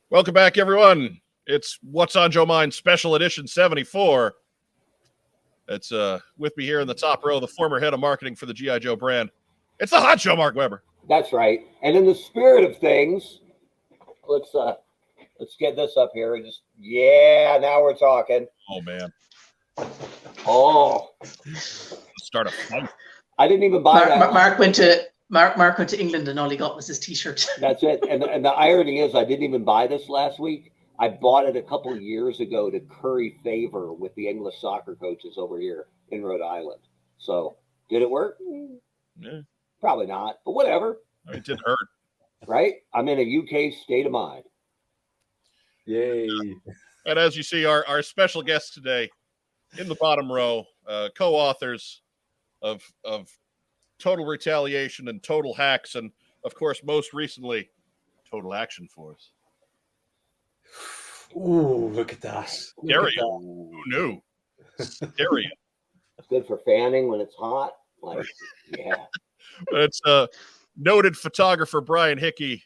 Welcome back, everyone. It's What's on Joe Mind Special Edition 74. It's with me here in the top row, the former head of marketing for the G.I. Joe brand. It's the Hot Show, Mark Weber. That's right. And in the spirit of things, let's get this up here and just now we're talking. Oh man. Oh. Let's start a fight. I didn't even buy that. Mark went to England and all he got was his t-shirt. That's it. And the irony is I didn't even buy this last week. I bought it a couple of years ago to curry favor with the English soccer coaches over here in Rhode Island. So did it work? Yeah. Probably not, but whatever. It didn't hurt. Right? I'm in a UK state of mind. Yay. And as you see, our special guests today in the bottom row, co-authors of Total Retaliation and Total Hacks, and of course, most recently, Total Action Force. Ooh, look at that. Stereo. Who knew? Stereo. It's good for fanning when it's hot. Like, yeah. It's noted photographer Brian Hickey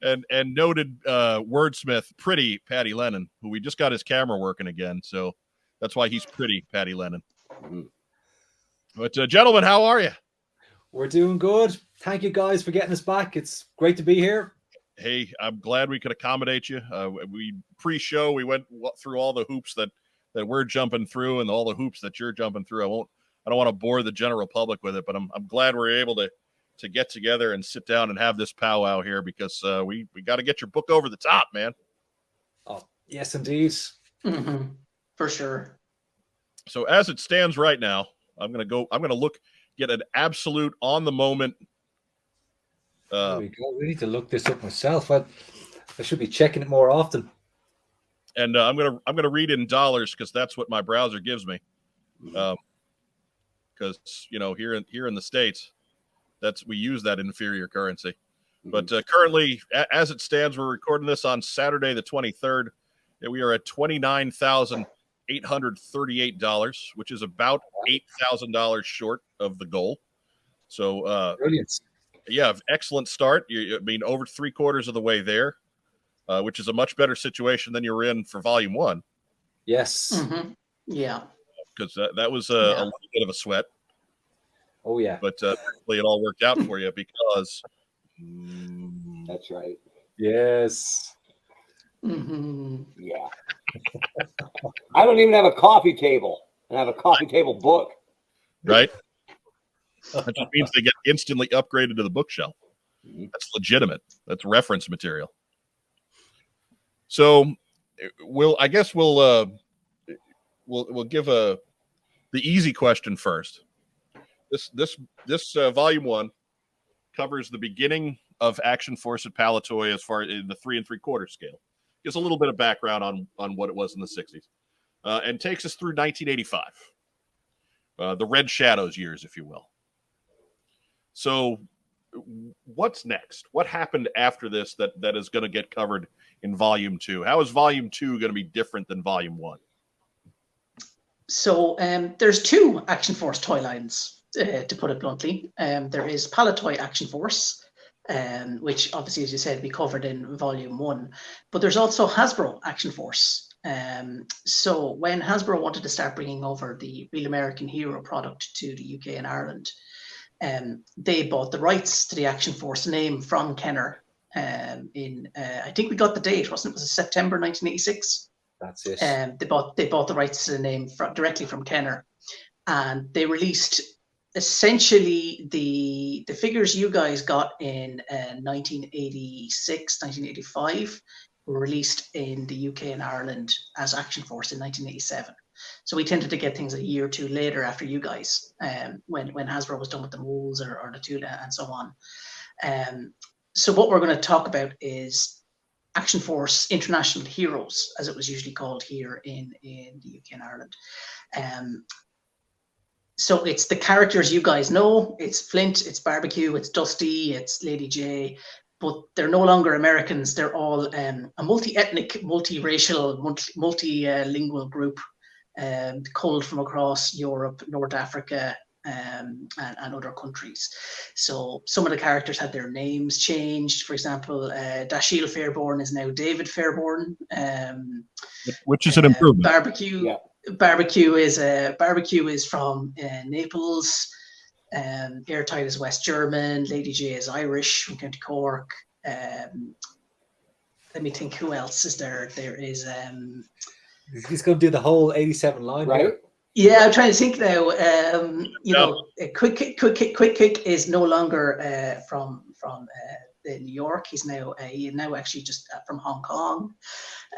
and noted wordsmith Pretty Patty Lennon, who we just got his camera working again, so that's why he's Pretty Patty Lennon. Mm-hmm. But gentlemen, how are you? We're doing good. Thank you guys for getting us back. It's great to be here. Hey, I'm glad we could accommodate you. We pre-show, we went through all the hoops that we're jumping through and all the hoops that you're jumping through. I don't want to bore the general public with it, but I'm glad we're able to get together and sit down and have this powwow here because we got to get your book over the top, man. Oh, yes, indeed. Mm-hmm. For sure. So as it stands right now, I'm gonna get an absolute on the moment. There we go. We need to look this up myself. I should be checking it more often. And I'm gonna read in dollars because that's what my browser gives me. Because here in the States, we use that inferior currency. But currently, as it stands, we're recording this on Saturday the 23rd. And we are at $29,838, which is about $8,000 short of the goal. So, brilliant. Yeah, excellent start. I mean, over 3/4 of the way there, which is a much better situation than you were in for Volume 1. Yes. Mm-hmm. Yeah. Because that was a little bit of a sweat. Oh, yeah. But hopefully it all worked out for you because... That's right. Yes. Mm-hmm. Yeah. I don't even have a coffee table. And I have a coffee table book. Right? That just means they get instantly upgraded to the bookshelf. That's legitimate. That's reference material. So we'll give the easy question first. This volume 1 covers the beginning of Action Force at Palatoy as far in the 3 3/4 scale. Gives a little bit of background on what it was in the 60s, and takes us through 1985, the Red Shadows years, if you will. So what's next? What happened after this that is going to get covered in Volume 2? How is Volume 2 going to be different than Volume 1? So there's 2 Action Force toy lines, to put it bluntly. There is Palatoy Action Force, which obviously, as you said, we covered in Volume 1. But there's also Hasbro Action Force. So when Hasbro wanted to start bringing over the Real American Hero product to the UK and Ireland, they bought the rights to the Action Force name from Kenner. I think we got the date, wasn't it? Was it September 1986? That's it. They bought the rights to the name directly from Kenner, and they released essentially the figures you guys got in 1986, 1985 were released in the UK and Ireland as Action Force in 1987. So we tended to get things a year or two later after you guys, when Hasbro was done with the molds or the Tula and so on. So what we're going to talk about is Action Force International Heroes, as it was usually called here in the UK and Ireland. So it's the characters you guys know. It's Flint, it's Barbecue, it's Dusty, it's Lady J, but they're no longer Americans. They're all a multi-ethnic, multiracial, multilingual group, culled from across Europe, North Africa, and other countries. So some of the characters had their names changed. For example, Dashiell Fairborn is now David Fairborn. Which is an improvement. Barbecue. Yeah. Barbecue is from Naples. Airtight is West German. Lady J is Irish from County Cork. Let me think, who else is there? There is He's going to do the whole 87 line, right? here. Yeah, I'm trying to think now. Quick Kick is no longer from New York. He now actually just from Hong Kong,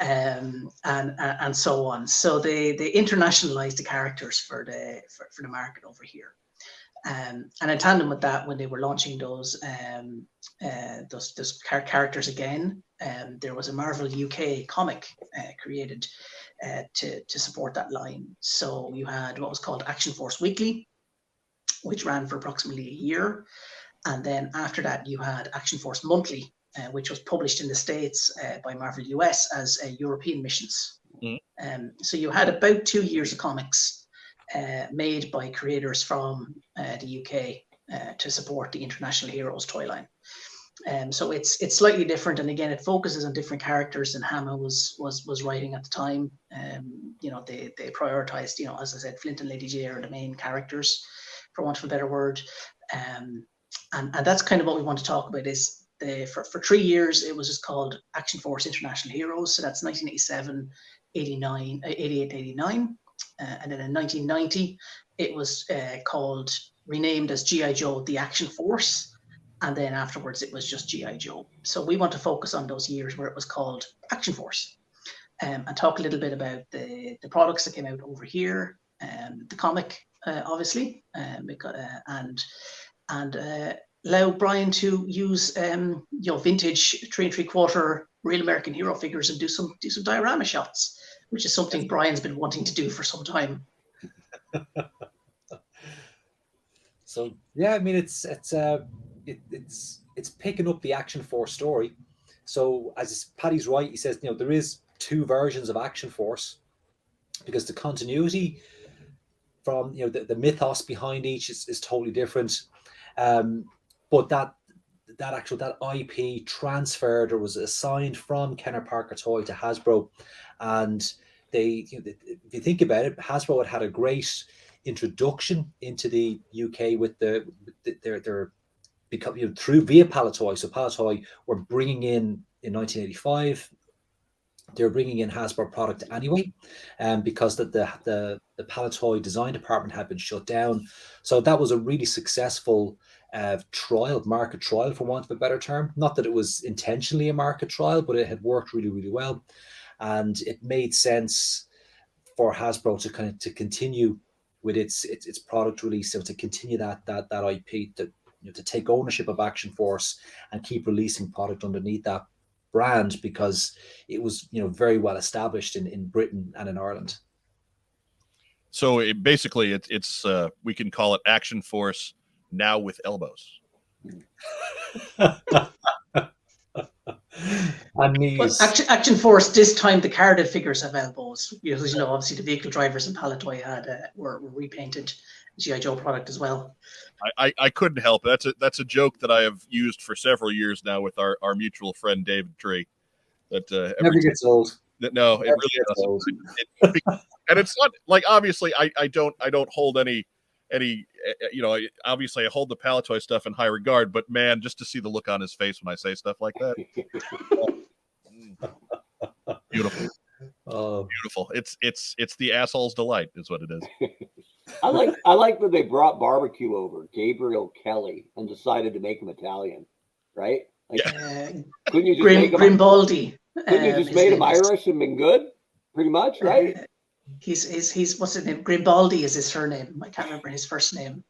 and so on. So they internationalized the characters for the market over here. And in tandem with that, when they were launching those characters again, there was a Marvel UK comic created to support that line. So you had what was called Action Force Weekly, which ran for approximately a year. And then after that, you had Action Force Monthly, which was published in the States by Marvel US as European missions. So you had about 2 years of comics made by creators from the UK to support the International Heroes toy line. So it's slightly different, and again, it focuses on different characters than Hama was writing at the time. They prioritized, as I said, Flint and Lady J are the main characters, for want of a better word. And that's kind of what we want to talk about. Is for 3 years it was just called Action Force International Heroes. So that's 1987, 89, 88, 89, and then in 1990 it was renamed as GI Joe: The Action Force. And then afterwards, it was just G.I. Joe. So we want to focus on those years where it was called Action Force, and talk a little bit about the products that came out over here, the comic, obviously, and allow Brian to use vintage 3 3/4 Real American Hero figures and do some diorama shots, which is something Brian's been wanting to do for some time. So yeah, I mean it's picking up the Action Force story. So as Paddy's right, he says, there is 2 versions of Action Force, because the continuity from the mythos behind each is totally different. But that IP transferred or was assigned from Kenner Parker Toy to Hasbro, and if you think about it, Hasbro had a great introduction into the UK with their through via Palatoy. So Palatoy were bringing in 1985. They were bringing in Hasbro product anyway, because the Palatoy design department had been shut down. So that was a really successful market trial, for want of a better term. Not that it was intentionally a market trial, but it had worked really, really well, and it made sense for Hasbro to continue with its product release, so to continue that IP, to take ownership of Action Force and keep releasing product underneath that brand, because it was very well established in Britain and in Ireland. So basically it's we can call it Action Force now with elbows. And knees. Well, Action Force this time the carded figures have elbows, because obviously the vehicle drivers in Palatoy were repainted GI Joe product as well. I couldn't help it. That's a joke that I have used for several years now with our mutual friend David Tree. That never gets old. No, it really doesn't. And it's not like, obviously I don't hold any obviously I hold the Palatoy stuff in high regard, but man, just to see the look on his face when I say stuff like that. Beautiful. Oh, beautiful. It's the asshole's delight is what it is. I like that they brought Barbecue over, Gabriel Kelly, and decided to make him Italian, right? Like, couldn't you just make him Grimbaldi? Couldn't you just His made him name is- Irish and been good? Pretty much, right? He's what's his name? Gribaldi is his surname. I can't remember his first name.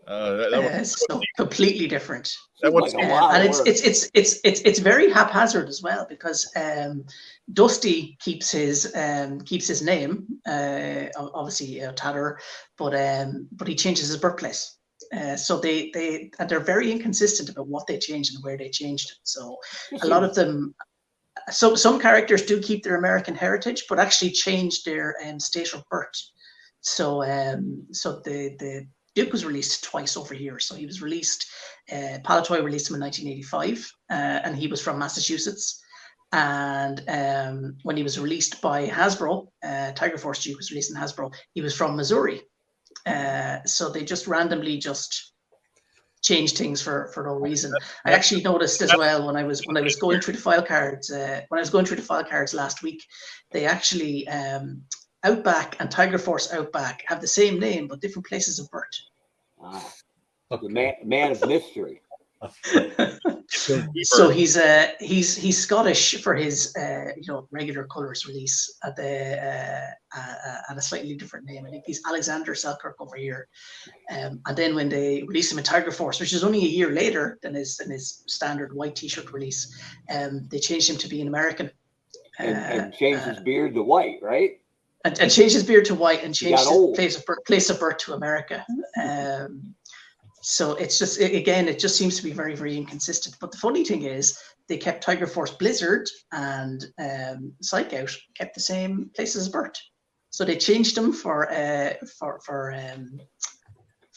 So completely different. That Seems would like a seem- lot And of work. it's very haphazard as well, because Dusty keeps his name, obviously Tatter, but he changes his birthplace. So they're very inconsistent about what they changed and where they changed it. So a lot of them, so some characters do keep their American heritage, but actually change their state of birth. So the Duke was released twice over here. So he was released, Palatoy released him in 1985, and he was from Massachusetts. And when he was released by Hasbro, Tiger Force Duke was released in Hasbro, he was from Missouri. So they just randomly just changed things for no reason. I actually noticed as well when I was going through the file cards, last week, they actually Outback and Tiger Force Outback have the same name but different places of birth. Ah, the man of mystery. So he's Scottish for his regular colors release at a slightly different name. I think he's Alexander Selkirk over here, and then when they released him in Tiger Force, which is only a year later than his standard white T-shirt release, they changed him to be an American And changed his beard to white, right? And changed his beard to white and changed his old. place of birth to America. So it's just, again, it just seems to be very, very inconsistent. But the funny thing is, they kept Tiger Force Blizzard and Psych Out kept the same places of birth. So they changed them for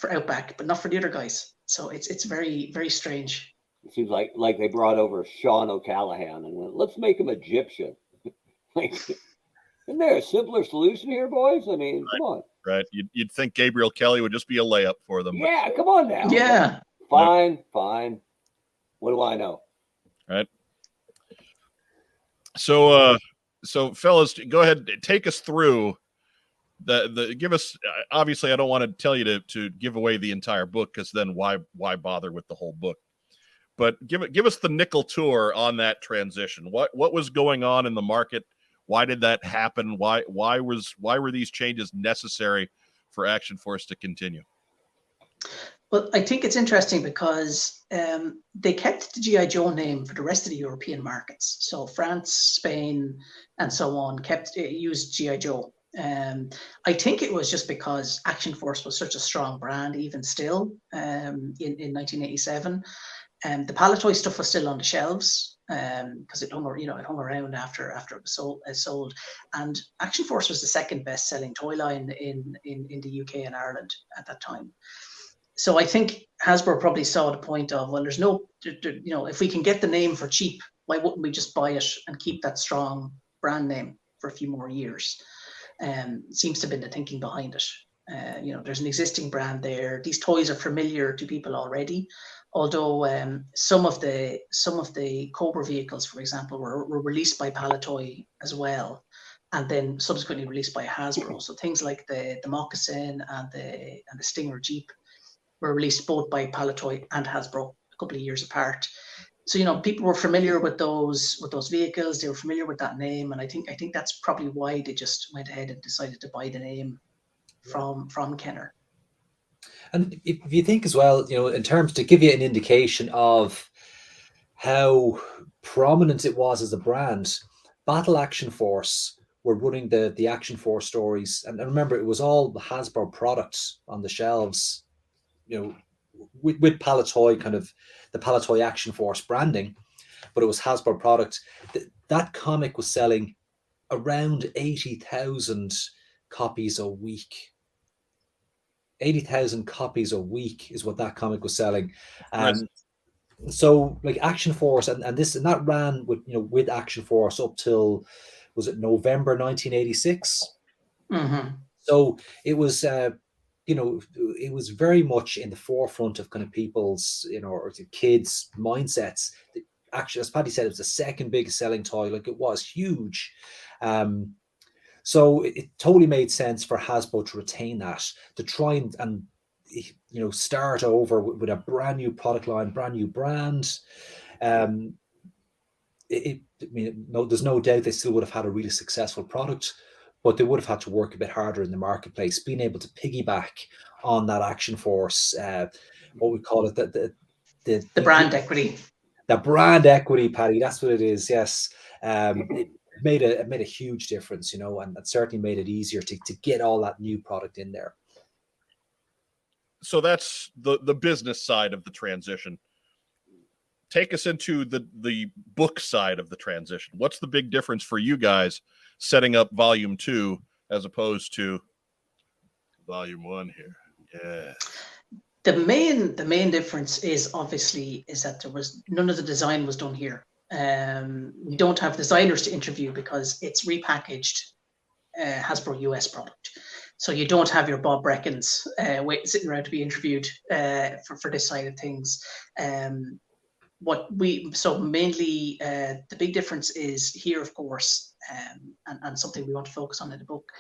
Outback, but not for the other guys. So it's very, very strange. It seems like they brought over Sean O'Callahan and went, let's make him Egyptian. Like, isn't there a simpler solution here, boys? I mean, come on. Right. You'd think Gabriel Kelly would just be a layup for them. Yeah, come on now. Yeah. Fine. What do I know? Right. So fellas, go ahead, take us through give us, obviously I don't want to tell you to give away the entire book, because then why bother with the whole book? But give us the nickel tour on that transition. What was going on in the market? Why did that happen? Why were these changes necessary for Action Force to continue? Well, I think it's interesting because they kept the G.I. Joe name for the rest of the European markets. So France, Spain, and so on used G.I. Joe. I think it was just because Action Force was such a strong brand, even still, in 1987. The Palatoy stuff was still on the shelves, because it hung around after it was sold. And Action Force was the second best-selling toy line in the UK and Ireland at that time. So I think Hasbro probably saw the point of, well, there's no, if we can get the name for cheap, why wouldn't we just buy it and keep that strong brand name for a few more years? Seems to have been the thinking behind it. There's an existing brand there. These toys are familiar to people already. Although some of the Cobra vehicles, for example, were released by Palatoy as well, and then subsequently released by Hasbro. So things like the Moccasin and the Stinger Jeep were released both by Palatoy and Hasbro a couple of years apart. So people were familiar with those vehicles. They were familiar with that name, and I think that's probably why they just went ahead and decided to buy the name from Kenner. And if you think as well, in terms to give you an indication of how prominent it was as a brand, Battle Action Force were running the Action Force stories. And remember, it was all the Hasbro products on the shelves, with Palatoy, kind of the Palatoy Action Force branding, but it was Hasbro product. That comic was selling around 80,000 copies a week. 80,000 copies a week is what that comic was selling. So like Action Force and that ran with Action Force up till, was it November 1986? Mm-hmm. So it was it was very much in the forefront of kind of people's or kids' mindsets. Actually, as Paddy said, it was the second biggest selling toy. Like, it was huge. So it totally made sense for Hasbro to retain that, to try and start over with a brand new product line, brand new brand. I mean, no, there's no doubt they still would have had a really successful product, but they would have had to work a bit harder in the marketplace, being able to piggyback on that Action Force, what we call it, The brand equity. the brand equity, Paddy. That's what it is. Yes, it made a huge difference, you know, and that certainly made it easier to get all that new product in there. So that's the business side of the transition. Take us into the book side of the transition. What's the big difference for you guys setting up volume 2 as opposed to volume 1 here? Yeah. The main difference is obviously is that there was none of the design was done here. We don't have designers to interview because it's repackaged Hasbro US product. So you don't have your Bob Breckens sitting around to be interviewed for this side of things. Mainly the big difference is here, of course, and something we want to focus on in the book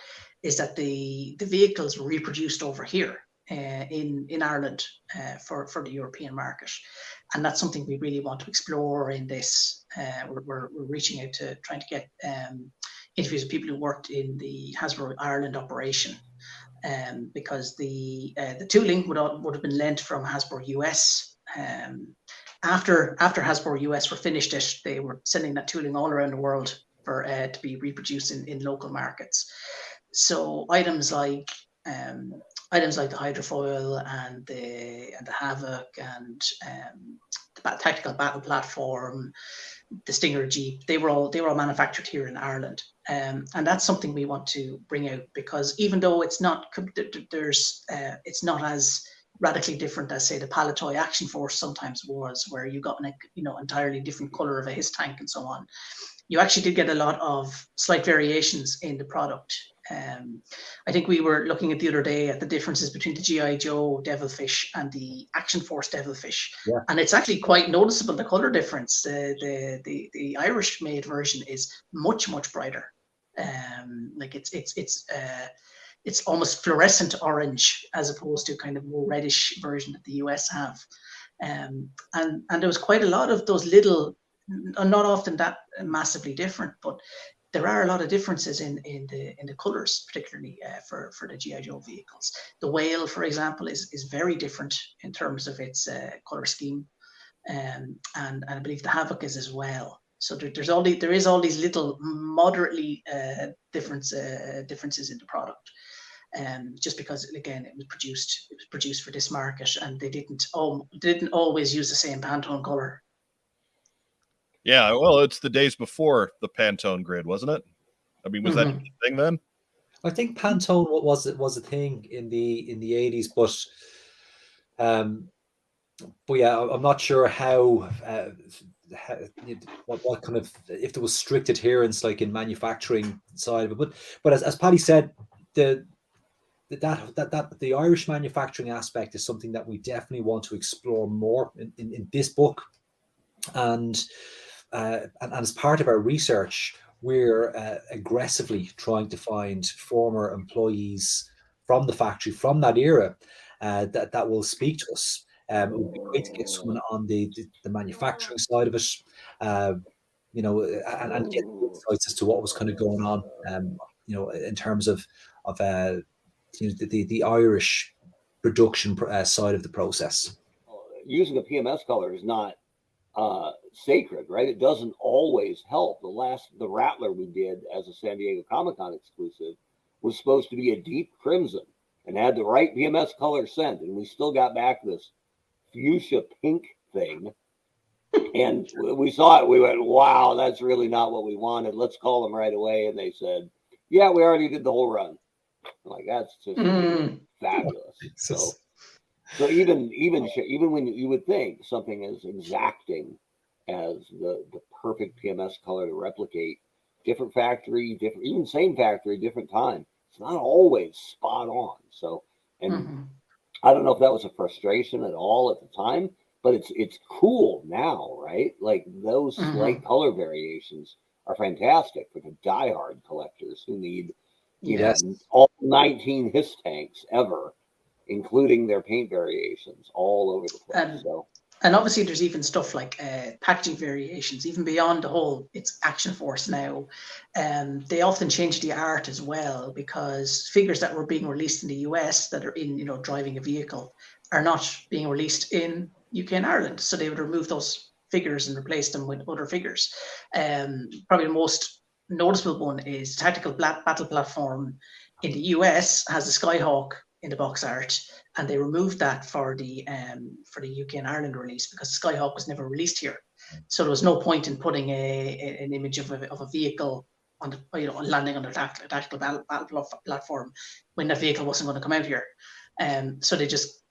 is that the vehicles were reproduced over here in Ireland for the European market, and that's something we really want to explore in this. We're reaching out to trying to get interviews with people who worked in the Hasbro Ireland operation, because the tooling would have been lent from Hasbro US. After Hasbro US were finished it, they were sending that tooling all around the world for to be reproduced in local markets. So items like the hydrofoil and the Havoc and the tactical battle platform, the Stinger Jeep, they were all manufactured here in Ireland, and that's something we want to bring out, because even though it's not as radically different as, say, the Palatoy Action Force sometimes was, where you got an entirely different color of a his tank and so on. You actually did get a lot of slight variations in the product. I think we were looking at the other day at the differences between the G.I. Joe Devilfish and the Action Force Devilfish, yeah. And it's actually quite noticeable, the color difference. The Irish made version is much brighter. Like it's almost fluorescent orange as opposed to kind of more reddish version that the US have. And there was quite a lot of those little, not often that massively different, but there are a lot of differences in the colors, particularly for the G.I. Joe vehicles. The Whale, for example, is very different in terms of its color scheme, and I believe the Havoc is as well. So there is all these little moderately differences in the product, just because again it was produced for this market, and they didn't always use the same Pantone color. Yeah, well, it's the days before the Pantone grid, wasn't it? I mean, was that a thing then? I think Pantone was a thing in the 80s, but yeah, I'm not sure how what kind of, if there was strict adherence like in manufacturing side of it. But as Paddy said, the Irish manufacturing aspect is something that we definitely want to explore more in this book, and as part of our research, we're aggressively trying to find former employees from the factory from that era that will speak to us. It would be great to get someone on the manufacturing side of it, and get insights as to what was kind of going on, in terms of the Irish production side of the process. Using a PMS color is not sacred, right? It doesn't always help. The Rattler we did as a San Diego Comic-Con exclusive was supposed to be a deep crimson and had the right PMS color scent, and we still got back this fuchsia pink thing, and we saw it, we went, wow, that's really not what we wanted, let's call them right away. And they said, yeah, we already did the whole run. I'm like, that's just fabulous. So even when you would think something as exacting as the perfect PMS color to replicate different factory, even same factory, different time, it's not always spot on. So, and I don't know if that was a frustration at all at the time, but it's cool now, right? Like those slight color variations are fantastic for the diehard collectors who need, you know, all 19 HISS tanks ever, including their paint variations all over the place. And obviously there's even stuff like packaging variations, even beyond the whole, it's Action Force now. They often change the art as well, because figures that were being released in the US that are in, you know, driving a vehicle are not being released in UK and Ireland. So they would remove those figures and replace them with other figures. Probably the most noticeable one is Tactical Battle Platform in the US has the Skyhawk in the box art, and they removed that for the UK and Ireland release because Skyhawk was never released here. So there was no point in putting an image of a vehicle on the, you know, landing on the tactical battle platform when that vehicle wasn't going to come out here. So they just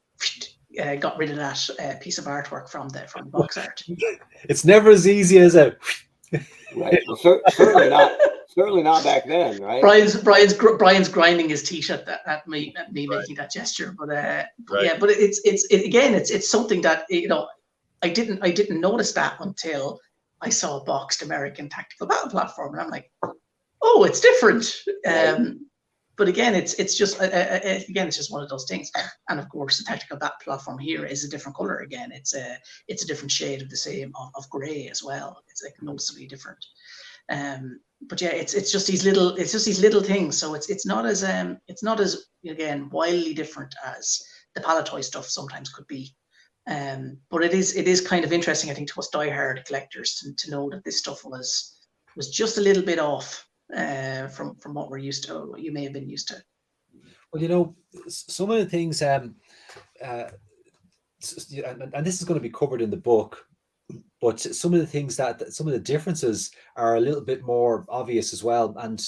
got rid of that piece of artwork from the box art. It's never as easy as a Right. Well, certainly not back then, right? Brian's grinding his teeth at me making that gesture, but yeah, but it's something that, you know, I didn't notice that until I saw a boxed American tactical battle platform, and I'm like, oh, it's different. But again, it's just it's just one of those things. And of course, the tactical battle platform here is a different color. Again, it's a different shade of the same of gray as well. It's like noticeably different. But yeah, it's just these little things. So it's not as again wildly different as the Palatoy stuff sometimes could be. But it is kind of interesting, I think, to us diehard collectors to know that this stuff was just a little bit off from what we're used to, or what you may have been used to. Well, you know, some of the things, and this is going to be covered in the book, but some of the things some of the differences are a little bit more obvious as well. And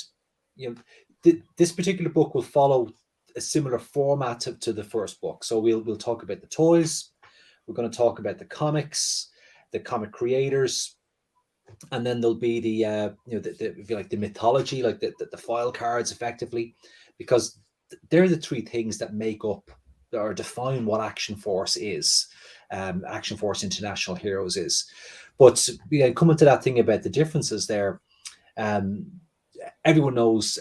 you know, this particular book will follow a similar format to the first book. So we'll talk about the toys, we're going to talk about the comics, the comic creators, and then there'll be the if you like, the mythology, like the file cards, effectively, because they're the three things that make up or define what Action Force is. Action Force International Heroes is. But coming to that thing about the differences there, everyone knows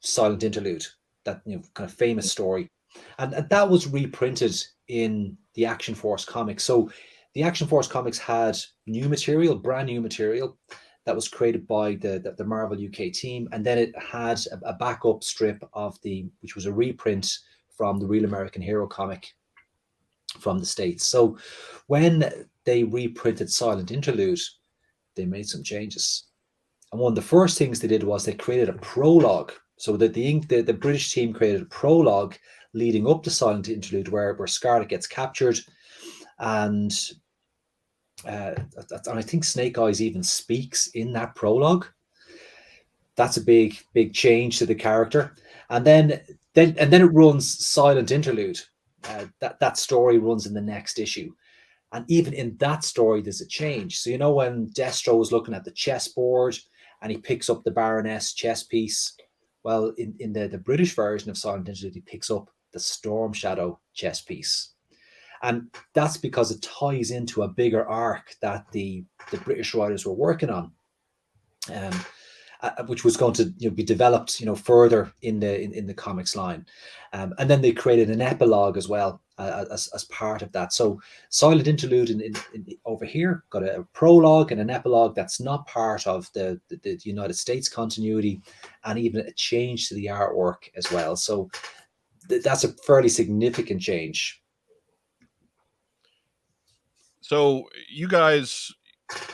Silent Interlude, that kind of famous story, and that was reprinted in the Action Force comics. So the Action Force comics had brand new material that was created by the Marvel UK team, and then it had a backup strip which was a reprint from the Real American Hero comic from the States. So when they reprinted Silent Interlude, they made some changes. And one of the first things they did was they created a prologue. So that the British team created a prologue leading up to Silent Interlude, where Scarlet gets captured, and I think Snake Eyes even speaks in that prologue. That's a big change to the character. And then it runs Silent Interlude. That story runs in the next issue. And even in that story, there's a change. So, when Destro was looking at the chessboard and he picks up the Baroness chess piece, well, in the British version of Silent Interlude, he picks up the Storm Shadow chess piece. And that's because it ties into a bigger arc that the British writers were working on, which was going to be developed further in the comics line. And then they created an epilogue as well as part of that. So Silent Interlude in over here got a prologue and an epilogue that's not part of the United States continuity, and even a change to the artwork as well. So that's a fairly significant change. So you guys,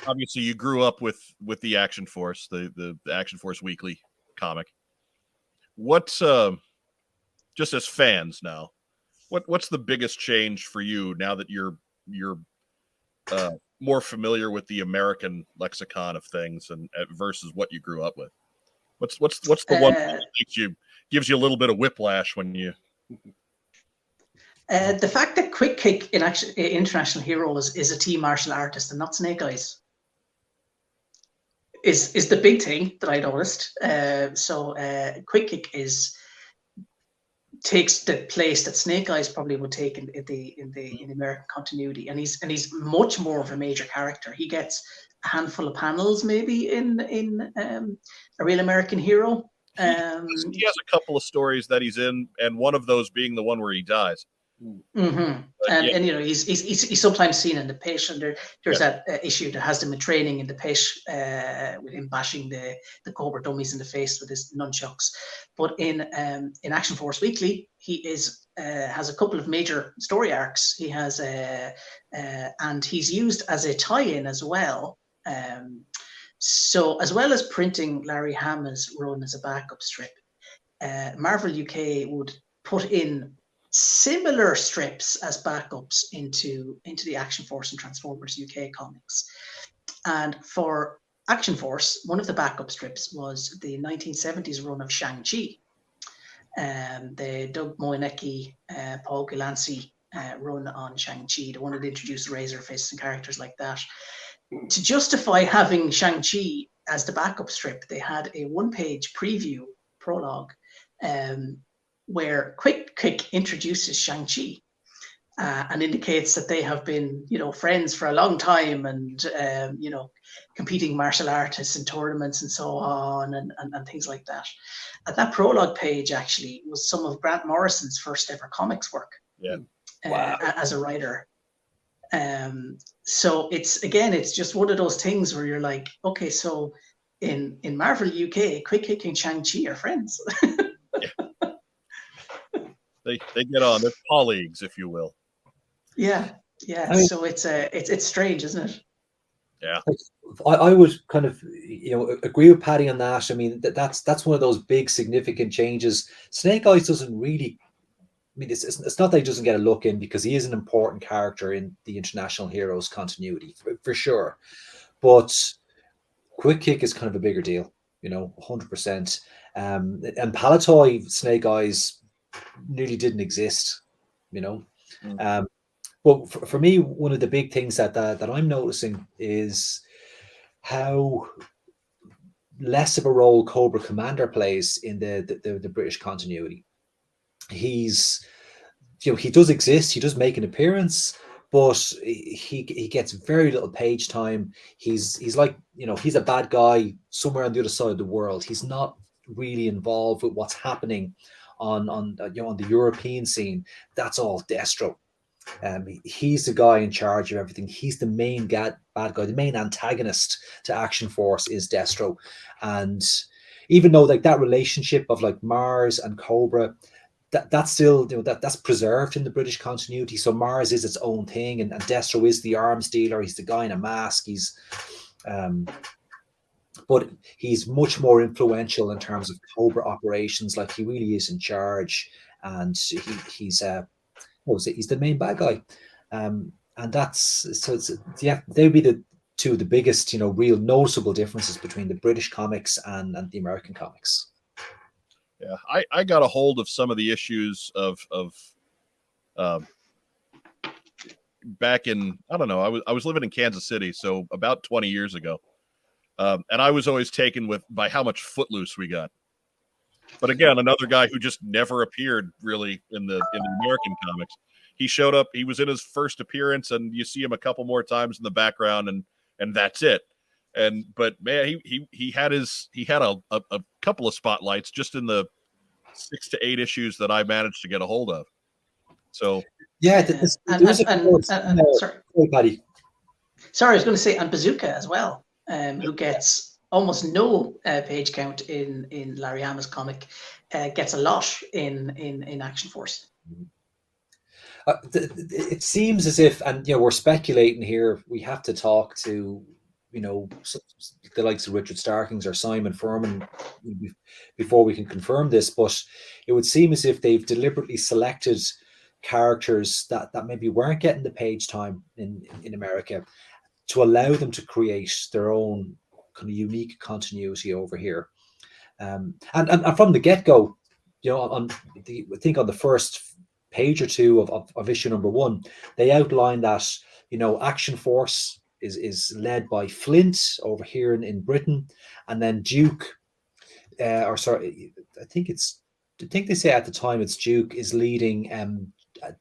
obviously, you grew up with the Action Force, the Action Force Weekly comic. What's just as fans now, what's the biggest change for you now that you're more familiar with the American lexicon of things and versus what you grew up with? What's the one that gives you a little bit of whiplash when you? The fact that Quick Kick in International Heroes is a team martial artist and not Snake Eyes is the big thing that I noticed. So Quick Kick takes the place that Snake Eyes probably would take in the American continuity, and he's much more of a major character. He gets a handful of panels maybe in A Real American Hero. He has a couple of stories that he's in, and one of those being the one where he dies. Mm-hmm. And you know, he's sometimes seen in the pitch, and there's that issue that has them in training in the pitch with him bashing the Cobra dummies in the face with his nunchucks. But in Action Force Weekly, he has a couple of major story arcs. He has and he's used as a tie-in as well. So as well as printing Larry Hama's run as a backup strip, Marvel UK would put in similar strips as backups into the Action Force and Transformers UK comics. And for Action Force, one of the backup strips was the 1970s run of Shang-Chi. The Doug Moenecke, Paul Gilancy run on Shang-Chi, the one that introduced Razor Fist and characters like that. To justify having Shang-Chi as the backup strip, they had a one-page preview prologue where Quick Kick introduces Shang-Chi and indicates that they have been, you know, friends for a long time and, you know, competing martial artists in tournaments and so on and things like that. And that prologue page actually was some of Grant Morrison's first ever comics work as a writer. So it's just one of those things where you're like, okay, so in Marvel UK, Quick Kick and Shang-Chi are friends. They get on. They're colleagues, if you will. Yeah. I mean, So it's strange, isn't it? Yeah. I would kind of, you know, agree with Paddy on that. I mean, that's one of those big significant changes. Snake Eyes doesn't really. I mean, it's not that he doesn't get a look in, because he is an important character in the International Heroes continuity for sure. But Quick Kick is kind of a bigger deal, you know, 100%. And Palatoy Snake Eyes nearly didn't exist, you know. Well, for me, one of the big things that I'm noticing is how less of a role Cobra Commander plays in the British continuity. He's, you know, he does exist, he does make an appearance, but he gets very little page time. He's like, you know, he's a bad guy somewhere on the other side of the world. He's not really involved with what's happening on you know, on the European scene. That's all Destro. He's the guy in charge of everything. He's the main bad guy. The main antagonist to Action Force is Destro. And even though like that relationship of like Mars and Cobra, that's still, you know, that's preserved in the British continuity. So Mars is its own thing, and Destro is the arms dealer. He's the guy in a mask. He's but he's much more influential in terms of Cobra operations. Like, he really is in charge, and he's the main bad guy. And that's, so it's, yeah, they would be the two of the biggest, you know, real noticeable differences between the British comics and the American comics. Yeah, I got a hold of some of the issues of back in, I don't know, I was living in Kansas City, so about 20 years ago, and I was always taken by how much Footloose we got. But again, another guy who just never appeared really in the American comics. He showed up, he was in his first appearance, and you see him a couple more times in the background, and that's it. But man, he had a couple of spotlights just in the 6 to 8 issues that I managed to get a hold of. So yeah, sorry, Paddy. Sorry, I was going to say, and Bazooka as well, who gets almost no page count in Larry Hama's comic, gets a lot in Action Force. It seems as if, and you know, we're speculating here, we have to talk to, you know, the likes of Richard Starkings or Simon Furman before we can confirm this, but it would seem as if they've deliberately selected characters that maybe weren't getting the page time in America to allow them to create their own kind of unique continuity over here. And from the get-go, you know, I think on the first page or two of issue number 1, they outline that, you know, Action Force is led by Flint over here in Britain, and then Duke, I think they say at the time it's Duke, is leading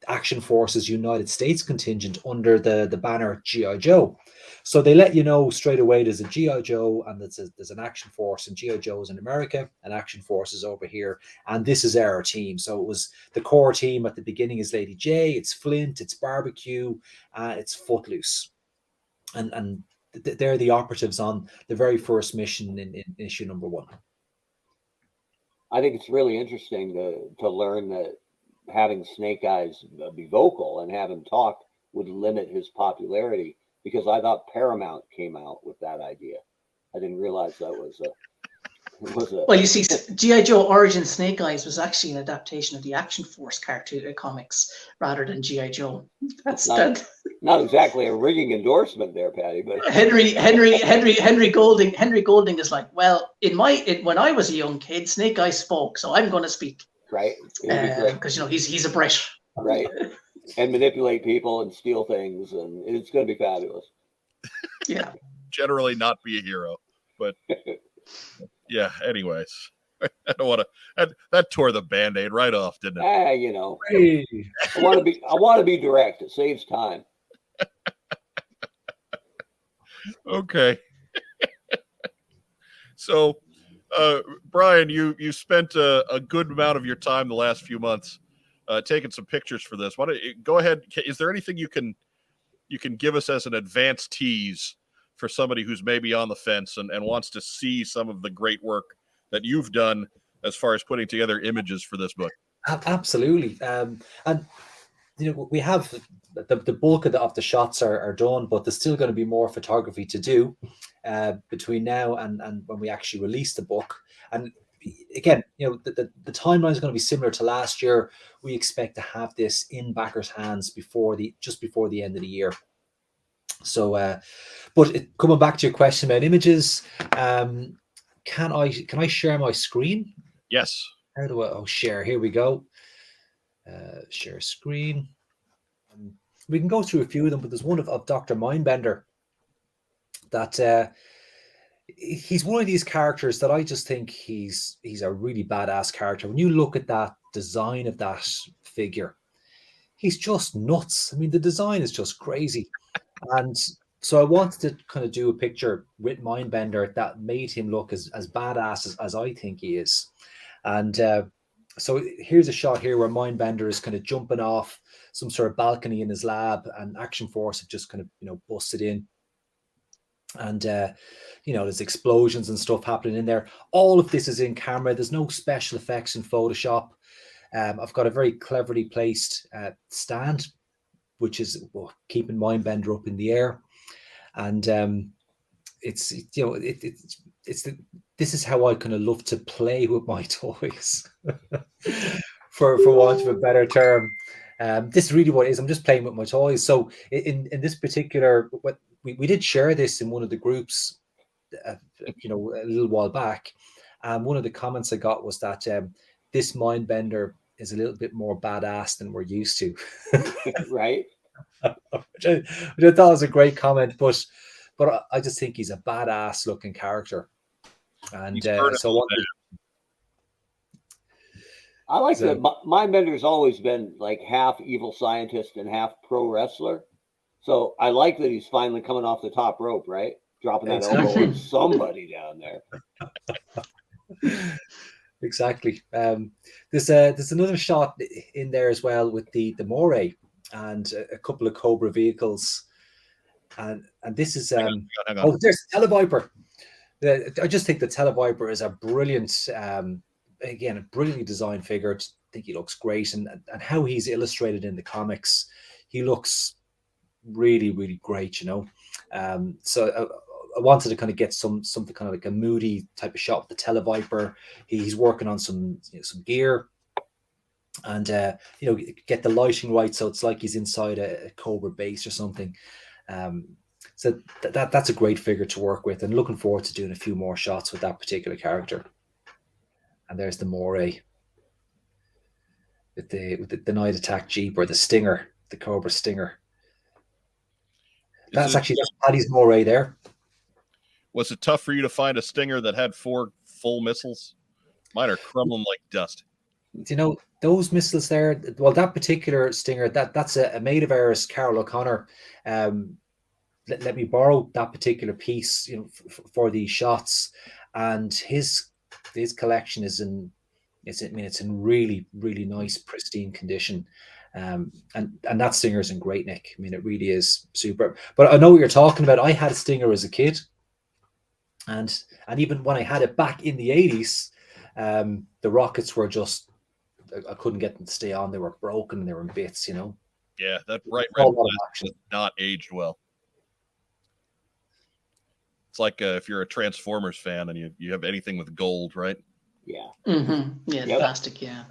Action Forces United States contingent under the banner G.I. Joe. So they let you know straight away there's a G.I. Joe and there's an Action Force, and G.I. Joe's in America and Action Force is over here. And this is our team. So it was the core team at the beginning is Lady J, it's Flint, it's Barbecue, it's Footloose. And they're the operatives on the very first mission in issue number 1. I think it's really interesting to learn that having Snake Eyes be vocal and have him talk would limit his popularity, because I thought Paramount came out with that idea. I didn't realize that was a Well, you see, G.I. Joe Origin Snake Eyes was actually an adaptation of the Action Force cartoon comics rather than G.I. Joe. That's not exactly a ringing endorsement there, Patty. But Henry Golding is like, well, when I was a young kid, Snake Eyes spoke, so I'm going to speak. Right, because he's a Brit. Right, and manipulate people and steal things, and it's going to be fabulous. Yeah, generally not be a hero, but. Yeah, anyways, I don't want to. That tore the Band-Aid right off, didn't it? You know, hey. I want to be direct. It saves time. Okay. So, Brian, you spent a good amount of your time the last few months taking some pictures for this. Why don't you go ahead? Is there anything you can give us as an advance tease for somebody who's maybe on the fence and wants to see some of the great work that you've done as far as putting together images for this book? Absolutely. And we have the bulk of the shots are done, but there's still going to be more photography to do between now and when we actually release the book. And again, the timeline is going to be similar to last year. We expect to have this in backers' hands just before the end of the year. So, coming back to your question about images, can I share my screen? Yes. How do I? Share. Here we go. Share screen. We can go through a few of them, but there's one of Dr. Mindbender that he's one of these characters that I just think he's a really badass character. When you look at that design of that figure, he's just nuts. I mean, the design is just crazy. And so I wanted to kind of do a picture with Mindbender that made him look as badass as I think he is. And so here's a shot here where Mindbender is kind of jumping off some sort of balcony in his lab, and Action Force have just kind of, busted in. And, there's explosions and stuff happening in there. All of this is in camera. There's no special effects in Photoshop. I've got a very cleverly placed stand, which is keeping Mindbender up in the air. And this is how I kind of love to play with my toys, for want of a better term. This is really what it is. I'm just playing with my toys. So in this particular, we did share this in one of the groups, a little while back. One of the comments I got was that this Mindbender is a little bit more badass than we're used to. Right. which I thought was a great comment, but I just think he's a badass looking character. And so I like that Mindbender's always been like half evil scientist and half pro wrestler. So I like that he's finally coming off the top rope, right? Dropping that elbow on somebody down there. Exactly. There's another shot in there as well with the Moray and a couple of Cobra vehicles, and this is hang on. There's Televiper. I just think the Televiper is a brilliant, again, a brilliantly designed figure. I think he looks great, and how he's illustrated in the comics, he looks really, really great. So I wanted to kind of get something kind of like a moody type of shot with the Televiper. He's working on some gear, and get the lighting right so it's like he's inside a Cobra base or something. So that's a great figure to work with, and looking forward to doing a few more shots with that particular character. And there's the Moray with the night attack Jeep, or the Stinger, the Cobra Stinger. That's Paddy's Moray there. Was it tough for you to find a Stinger that had 4 full missiles? Mine are crumbling like dust. You know, those missiles there, well, that particular Stinger, that's a mate of ours, Carol O'Connor. Let me borrow that particular piece, you know, for these shots, and his collection is in, it's in really, really nice, pristine condition. And that Stinger is in great nick. I mean, it really is super. But I know what you're talking about. I had a Stinger as a kid, and even when I had it back in the 80s, the rockets were just, I couldn't get them to stay on. They were broken and they were in bits, you know. Yeah, that bright A red lot of plastic action. is not aged well. It's like if you're a Transformers fan and you have anything with gold, right? Yeah. Yeah, Yep. plastic. Yeah.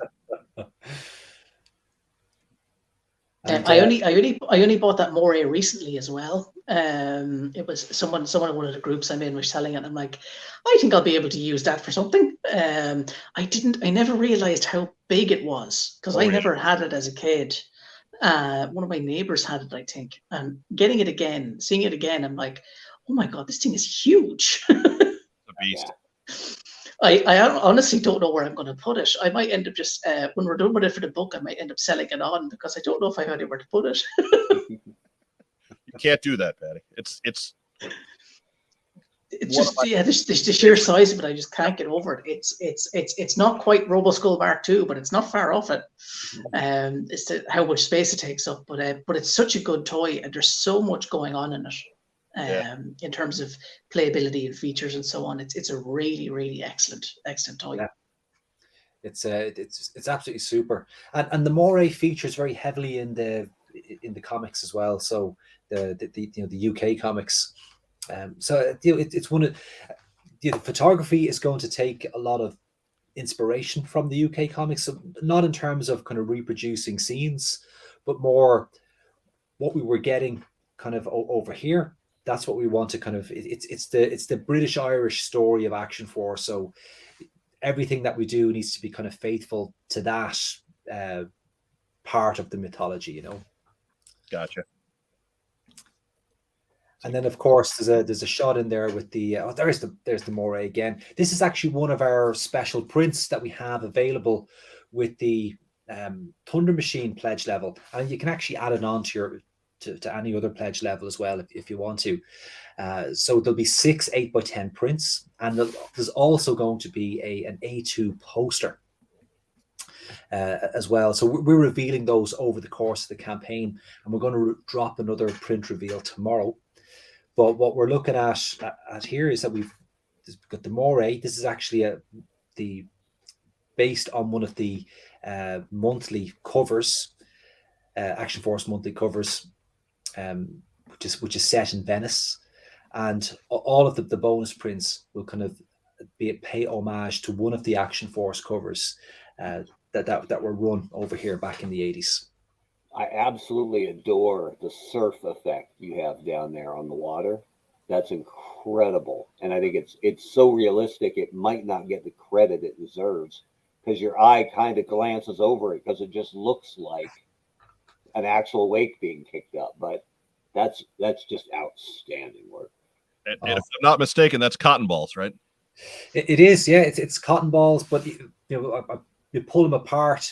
And, I only bought that Moray recently as well. It was someone in one of the groups I'm in was selling it. And I'm like, I think I'll be able to use that for something. I never realized how big it was because I never had it as a kid. One of my neighbors had it, I think, and getting it again, seeing it again, I'm like, oh my God, this thing is huge. It's a beast. Yeah. I honestly don't know where I'm going to put it. I might end up just, when we're done with it for the book, I might end up selling it on because I don't know if I have anywhere to put it. You can't do that, Patty. It's just, yeah, the sheer size of it, I just can't get over it. It's not quite RoboSkull Mark II, but it's not far off it. As to how much space it takes up, but it's such a good toy, and there's so much going on in it. In terms of playability and features and so on, it's a really, really excellent toy. Yeah. It's absolutely super, and the Moray features very heavily in the comics as well. So the UK comics, so it's one of the photography is going to take a lot of inspiration from the UK comics, so not in terms of kind of reproducing scenes, but more what we were getting kind of over here. That's what we want to kind of, it's the British Irish story of Action Force. So everything that we do needs to be kind of faithful to that part of the mythology, you know. gotcha. And then of course there's a shot in there with the there's the Moray again. This is actually one of our special prints that we have available with the Thunder Machine pledge level, and you can actually add it on to your to any other pledge level as well if you want to. So there'll be 6 8x10 prints, and there's also going to be an A2 poster as well. So we're revealing those over the course of the campaign, and we're going to drop another print reveal tomorrow. But what we're looking at here is that we've got the Moray. This is actually based on one of the monthly covers, Action Force monthly covers, which is set in Venice, and all of the bonus prints will kind of pay homage to one of the Action Force covers that were run over here back in the 80s. I absolutely adore the surf effect you have down there on the water. That's incredible, and I think it's so realistic. It might not get the credit it deserves because your eye kind of glances over it because it just looks like an actual wake being kicked up. But that's just outstanding work. And if I'm not mistaken, that's cotton balls, right? It is, yeah. It's cotton balls, but you pull them apart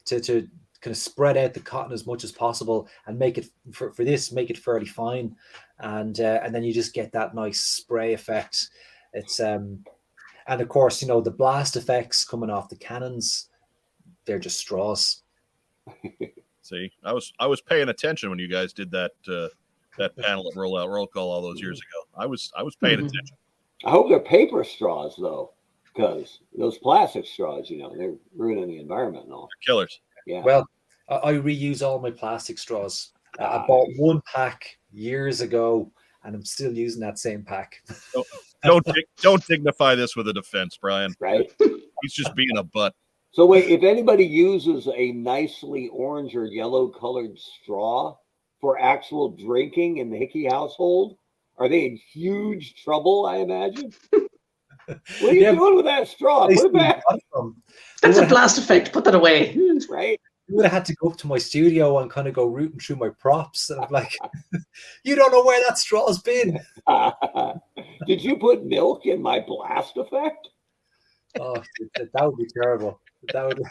to kind of spread out the cotton as much as possible and make it make it fairly fine, and then you just get that nice spray effect. It's and of course the blast effects coming off the cannons, they're just straws. See, I was paying attention when you guys did that panel at Roll Call all those years ago. I was paying attention. I hope they're paper straws though, because those plastic straws, they're ruining the environment and all. They're killers. Yeah. Well, I reuse all my plastic straws. I bought one pack years ago, and I'm still using that same pack. Don't dignify this with a defense, Brian. Right. He's just being a butt. So wait, if anybody uses a nicely orange or yellow colored straw for actual drinking in the Hickey household, are they in huge trouble, I imagine? What are you doing with that straw? Put it back. That's a blast effect. Put that away. Right? You would have had to go up to my studio and kind of go rooting through my props. And I'm like, you don't know where that straw's been. Did you put milk in my blast effect? Oh, that would be terrible. That would.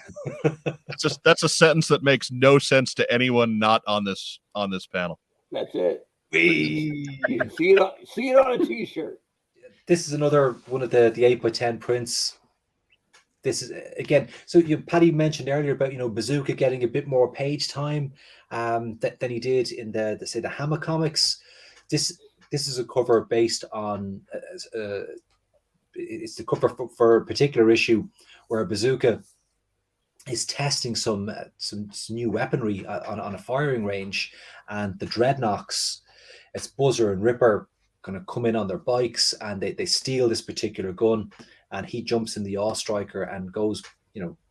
That's a sentence that makes no sense to anyone not on this panel. That's it. Whee! See it on a T-shirt. This is another one of the 8x10 prints. This is again. So Paddy mentioned earlier about Bazooka getting a bit more page time than he did in the Hammer comics. This is a cover based on it's the cover for a particular issue where Bazooka is testing some new weaponry on a firing range, and the Dreadnoks, it's Buzzer and Ripper, kind of come in on their bikes, and they steal this particular gun, and he jumps in the Awe Striker and goes,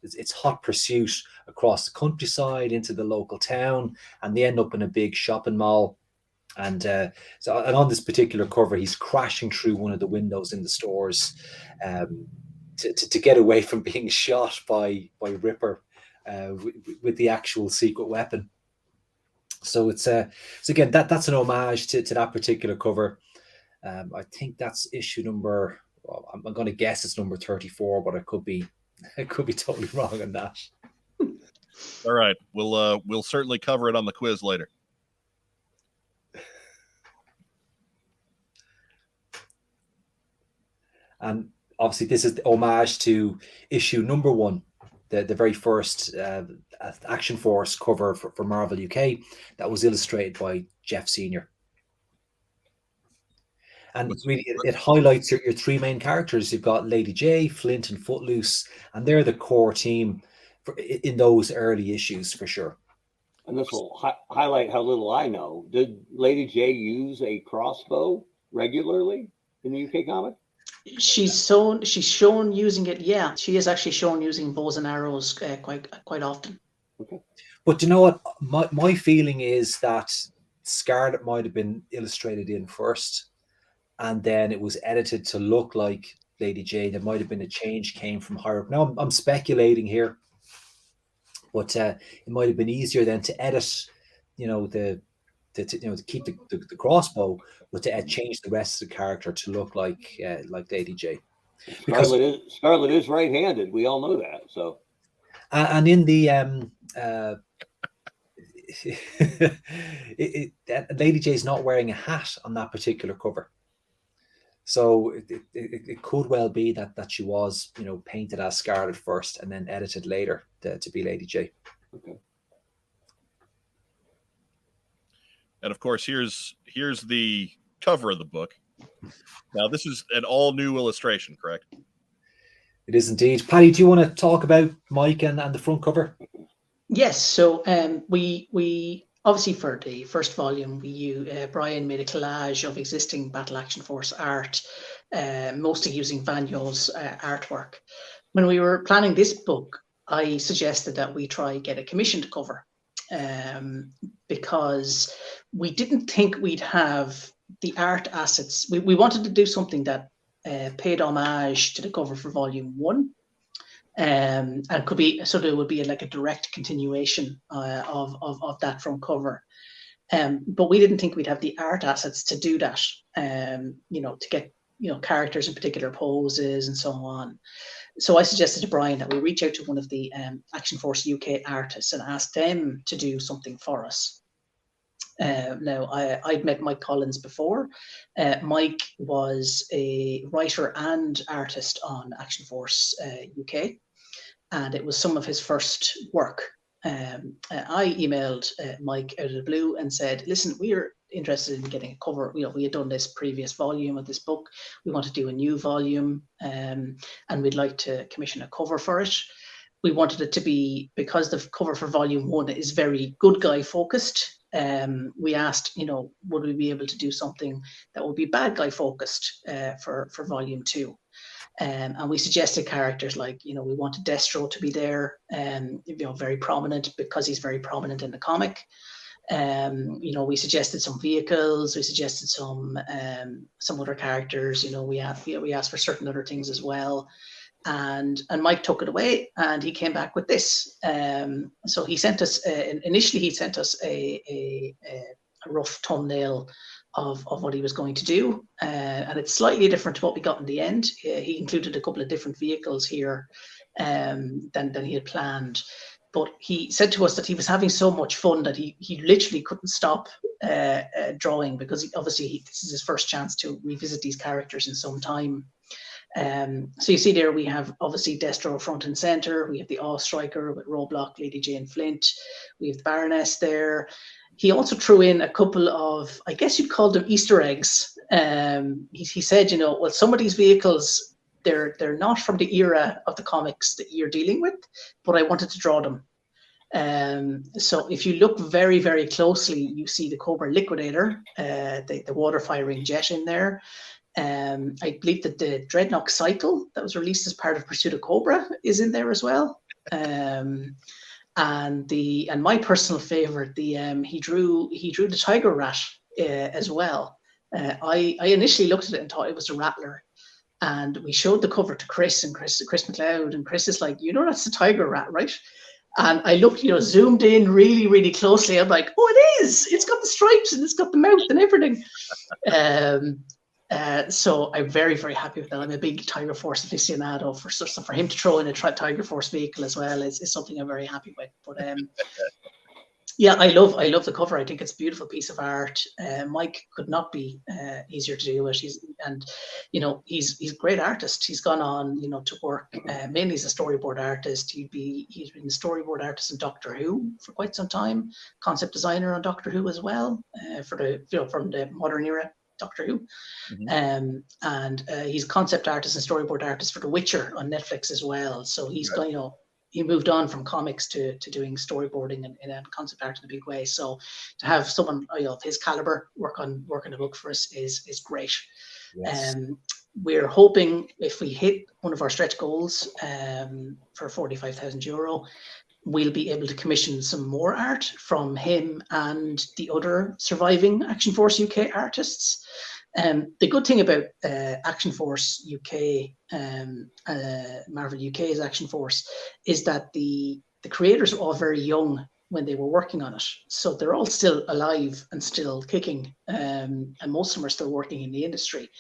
it's hot pursuit across the countryside into the local town, and they end up in a big shopping mall. And on this particular cover, he's crashing through one of the windows in the stores to get away from being shot by Ripper with the actual secret weapon. So so again, that's an homage to that particular cover. I think that's issue number. Well, I'm going to guess it's number 34, but I could be totally wrong on that. All right, we'll certainly cover it on the quiz later. And obviously, this is the homage to issue number 1, the very first Action Force cover for Marvel UK that was illustrated by Jeff Senior. And really, it highlights your 3 main characters. You've got Lady J, Flint, and Footloose, and they're the core team in those early issues for sure. And this will highlight how little I know. Did Lady J use a crossbow regularly in the UK comic? She's shown using it. Yeah, she is actually shown using bows and arrows quite often. Okay. But you know what? My feeling is that Scarlet might have been illustrated in first, and then it was edited to look like Lady J. There might have been a change came from higher up. Now I'm speculating here, but it might have been easier then to edit, to keep the crossbow, but to change the rest of the character to look like Lady J. Scarlet is right-handed. We all know that. So, and in the Lady J is not wearing a hat on that particular cover, so it could well be that she was painted as Scarlet first and then edited later to be Lady J. Okay. And of course, here's the cover of the book. Now, this is an all-new illustration, correct? It is indeed. Paddy, do you want to talk about Mike and the front cover? Yes. So we obviously for the first volume, Brian made a collage of existing Battle Action Force art, mostly using Vanyo's artwork. When we were planning this book, I suggested that we try get a commissioned cover. Because we didn't think we'd have the art assets. We wanted to do something that paid homage to the cover for volume 1, and could be it would be like a direct continuation of that front cover. But we didn't think we'd have the art assets to do that. To get characters in particular poses and so on. So I suggested to Brian that we reach out to one of the Action Force UK artists and ask them to do something for us. Now, I'd met Mike Collins before. Mike was a writer and artist on Action Force UK, and it was some of his first work. I emailed Mike out of the blue and said, listen, we're interested in getting a cover. We had done this previous volume of this book. We want to do a new volume, and we'd like to commission a cover for it. We wanted it to be, because the cover for volume 1 is very good guy focused. We asked, would we be able to do something that would be bad guy focused for volume 2? And we suggested characters like, we wanted Destro to be there, very prominent because he's very prominent in the comic. We suggested some vehicles, we suggested some other characters. We asked for certain other things as well. And Mike took it away and he came back with this. So he sent us initially he sent us a rough thumbnail of what he was going to do, and it's slightly different to what we got in the end. He included a couple of different vehicles here than he had planned. But he said to us that he was having so much fun that he literally couldn't stop drawing, because obviously this is his first chance to revisit these characters in some time. So you see there we have obviously Destro front and center. We have the Awe Striker with Roblox, Lady Jane Flint. We have the Baroness there. He also threw in a couple of, I guess you'd call them Easter eggs. He said, you know, well, some of these vehicles, they're not from the era of the comics that you're dealing with, but I wanted to draw them. So if you look very, very closely, you see the Cobra Liquidator, the water firing jet in there. I believe that the Dreadnought Cycle that was released as part of Pursuit of Cobra is in there as well. And my personal favorite, he drew the Tiger Rat as well. I initially looked at it and thought it was a Rattler. And we showed the cover to Chris McLeod, and Chris is like, you know, that's the Tiger Rat, right? And I looked, you know, zoomed in really, really closely. I'm like, oh, it is. It's got the stripes and it's got the mouth and everything. So I'm very, very happy with that. I'm a big Tiger Force aficionado. So for him to throw in a Tiger Force vehicle as well is something I'm very happy with. But yeah, I love the cover. I think it's a beautiful piece of art. Mike could not be easier to deal with. He's a great artist. He's gone on, you know, to work mainly as a storyboard artist. He's been a storyboard artist in Doctor Who for quite some time. Concept designer on Doctor Who as well, from the modern era Doctor Who. Mm-hmm. And he's a concept artist and storyboard artist for The Witcher on Netflix as well. So he's got, you know, he moved on from comics to doing storyboarding and concept art in a big way. So to have someone, you know, of his caliber work on a book for us is great. Yes. We're hoping if we hit one of our stretch goals for €45,000, we'll be able to commission some more art from him and the other surviving Action Force UK artists. The good thing about Action Force UK, Marvel UK's Action Force, is that the creators were all very young when they were working on it. So they're all still alive and still kicking, and most of them are still working in the industry.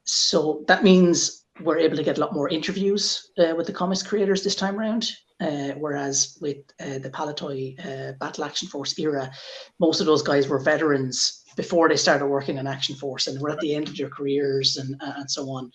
So that means we're able to get a lot more interviews with the comics creators this time around. Whereas with the Palatoy Battle Action Force era, most of those guys were veterans before they started working on Action Force, and they were at the end of their careers and so on.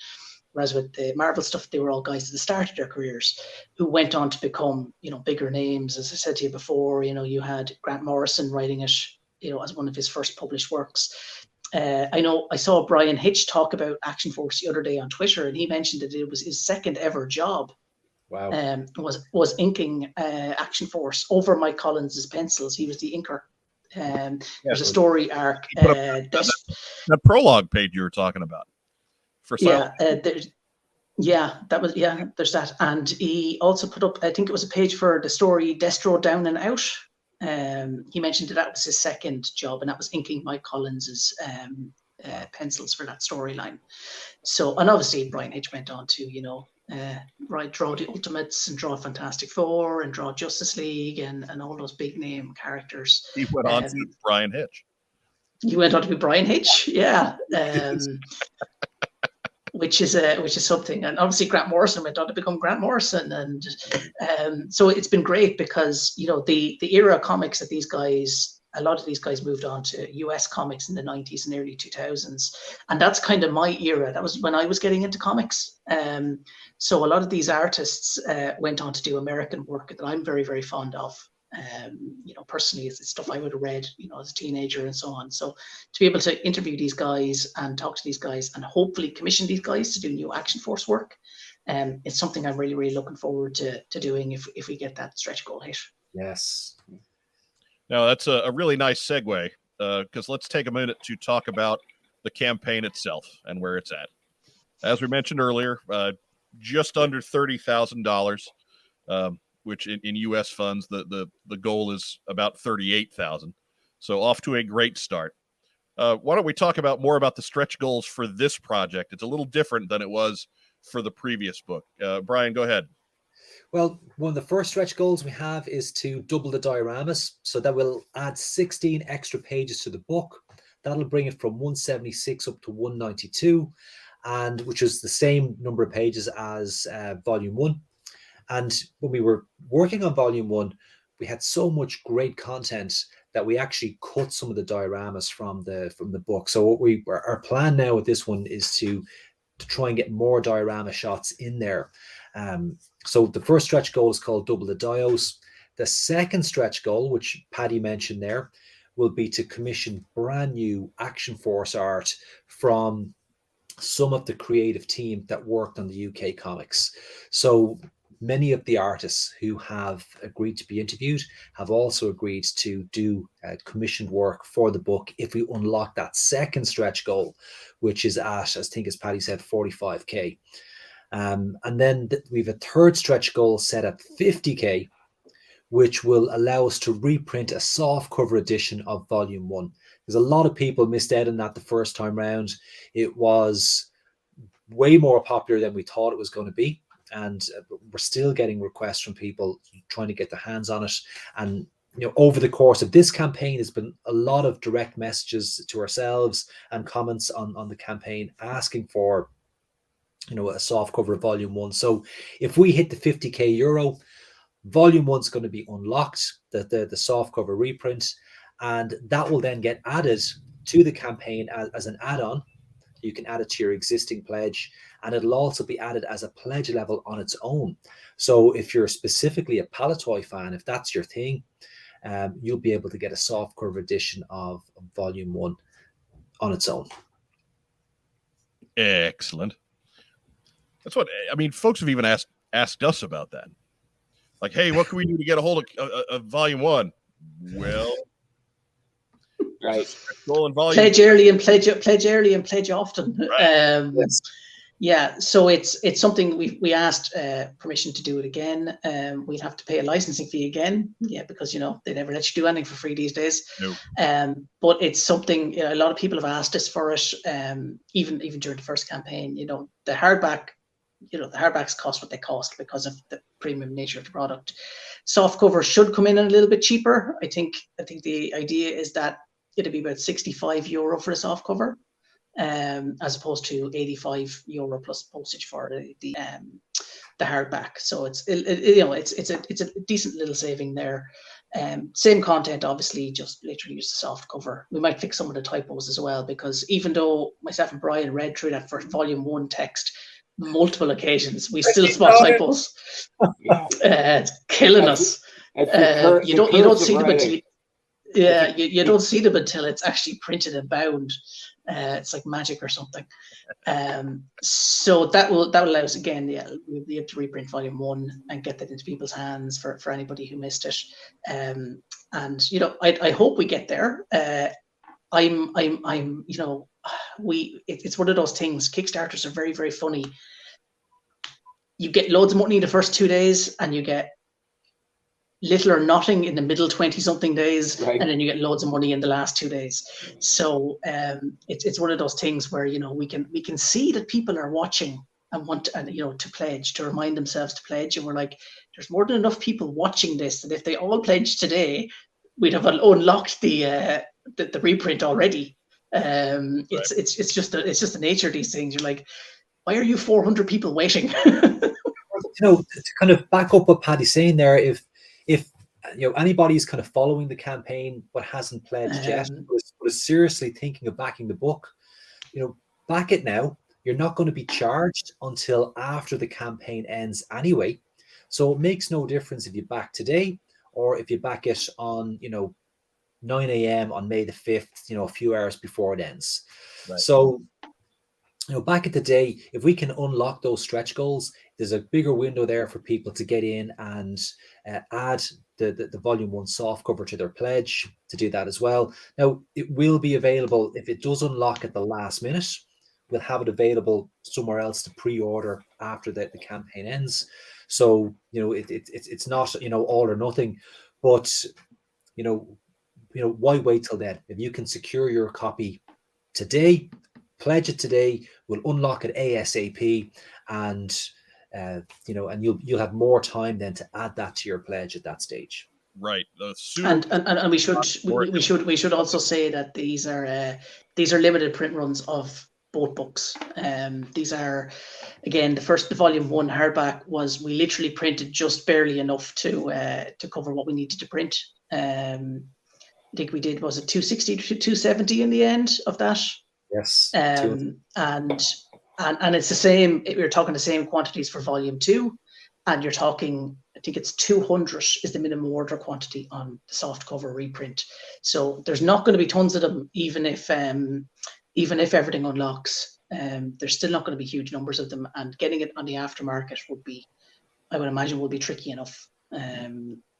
Whereas with the Marvel stuff, they were all guys at the start of their careers who went on to become, you know, bigger names. As I said to you before, you know, you had Grant Morrison writing it, you know, as one of his first published works. I know I saw Brian Hitch talk about Action Force the other day on Twitter, and he mentioned that it was his second ever job. Wow. Was inking Action Force over Mike Collins's pencils. He was the inker. There's a story arc. That prologue page you were talking about. For there's that. And he also put up, I think it was a page for the story Destro Down and Out. He mentioned that was his second job, and that was inking Mike Collins's pencils for that storyline. So, and obviously Brian Hitch went on to, you know, draw the Ultimates and draw Fantastic Four and draw Justice League and all those big name characters. He went on to Brian Hitch. He went on to be Brian Hitch, yeah. Which is something. And obviously Grant Morrison went on to become Grant Morrison. And so it's been great because, you know, the era of comics that these guys, a lot of these guys moved on to US comics in the 90s and early 2000s. And that's kind of my era. That was when I was getting into comics. So a lot of these artists went on to do American work that I'm very, very fond of. You know, personally, it's stuff I would have read, you know, as a teenager and so on. So to be able to interview these guys and talk to these guys and hopefully commission these guys to do new Action Force work, it's something I'm really, really looking forward to doing if we get that stretch goal hit. Yes. Now, that's a really nice segue, because let's take a minute to talk about the campaign itself and where it's at. As we mentioned earlier, just under $30,000, which in U.S. funds, the goal is about $38,000. So off to a great start. Why don't we talk more about the stretch goals for this project? It's a little different than it was for the previous book. Brian, go ahead. Well, one of the first stretch goals we have is to double the dioramas. So that will add 16 extra pages to the book. That'll bring it from 176 up to 192, and which is the same number of pages as volume 1. And when we were working on volume 1, we had so much great content that we actually cut some of the dioramas from the book. So our plan now with this one is to try and get more diorama shots in there. So the first stretch goal is called Double the Dios. The second stretch goal, which Paddy mentioned there, will be to commission brand new Action Force art from some of the creative team that worked on the UK comics. So many of the artists who have agreed to be interviewed have also agreed to do commissioned work for the book if we unlock that second stretch goal, which is at, I think as Paddy said, 45k. And then we have a third stretch goal set at 50k, which will allow us to reprint a soft cover edition of volume 1. There's a lot of people missed out on that the first time round. It was way more popular than we thought it was going to be. And we're still getting requests from people trying to get their hands on it. And over the course of this campaign, there's been a lot of direct messages to ourselves and comments on the campaign asking for, a soft cover of volume 1. So if we hit the 50k euro, volume 1's going to be unlocked, the soft cover reprint, and that will then get added to the campaign as an add-on. You can add it to your existing pledge, and it'll also be added as a pledge level on its own. So if you're specifically a Palatoy fan, if that's your thing, you'll be able to get a soft cover edition of volume 1 on its own. Excellent. That's what I mean. Folks have even asked us about that. Like, hey, what can we do to get a hold of volume 1? Well, right. Pledge early and pledge early and pledge often. Right. Yes. Yeah, so it's something we asked permission to do it again. We'd have to pay a licensing fee again, because they never let you do anything for free these days. No. But it's something a lot of people have asked us for it. Even during the first campaign, the hardback. The hardbacks cost what they cost because of the premium nature of the product. Soft cover should come in a little bit cheaper. I think the idea is that it'll be about €65 for a soft cover, as opposed to €85 plus postage for the hardback. So it's a decent little saving there. Same content, obviously, just literally use the soft cover. We might fix some of the typos as well, because even though myself and Brian read through that first volume 1 text multiple occasions, we still spot typos. It's killing us. You don't see them until you don't see them until it's actually printed and bound. It's like magic or something. So that will allow us again. We'll be able to reprint volume 1 and get that into people's hands for anybody who missed it. And I hope we get there. It's one of those things. Kickstarters are very, very funny. You get loads of money in the first 2 days, and you get little or nothing in the middle 20-something days, right. And then you get loads of money in the last 2 days. So it's one of those things where we can see that people are watching and want to pledge, to remind themselves to pledge, and we're like, there's more than enough people watching this that if they all pledge today, we'd have unlocked the reprint already. It's just the nature of these things. You're like, why are you 400 people waiting? To kind of back up what Paddy's saying there, if anybody's kind of following the campaign but hasn't pledged yet, but is seriously thinking of backing the book, back it now. You're not going to be charged until after the campaign ends anyway, so it makes no difference if you back today or if you back it on 9 a.m. on May the 5th, a few hours before it ends. Right. So, back at the day, if we can unlock those stretch goals, there's a bigger window there for people to get in and add the volume 1 soft cover to their pledge, to do that as well. Now, it will be available if it does unlock at the last minute. We'll have it available somewhere else to pre-order after the campaign ends. So, it's not, all or nothing, but, why wait till then? If you can secure your copy today, pledge it today, we'll unlock it ASAP, and and you'll have more time then to add that to your pledge at that stage. Right. And we should also say that these are limited print runs of both books. These are, again, the volume 1 hardback we literally printed just barely enough to cover what we needed to print. I think we did, was it 260 to 270 in the end of that? Yes. And it's the same. We're talking the same quantities for volume 2, and you're talking, I think it's 200 is the minimum order quantity on the soft cover reprint. So there's not going to be tons of them, even if everything unlocks. There's still not going to be huge numbers of them, and getting it on the aftermarket I would imagine, will be tricky enough.